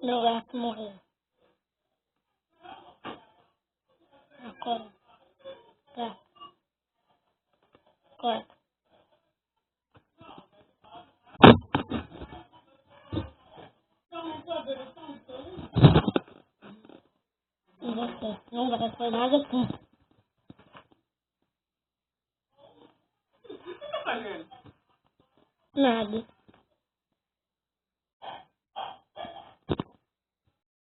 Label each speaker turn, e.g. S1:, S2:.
S1: Meu gato morreu. Acorda. Gato. Acorda. E você? Não vai fazer nada com nada.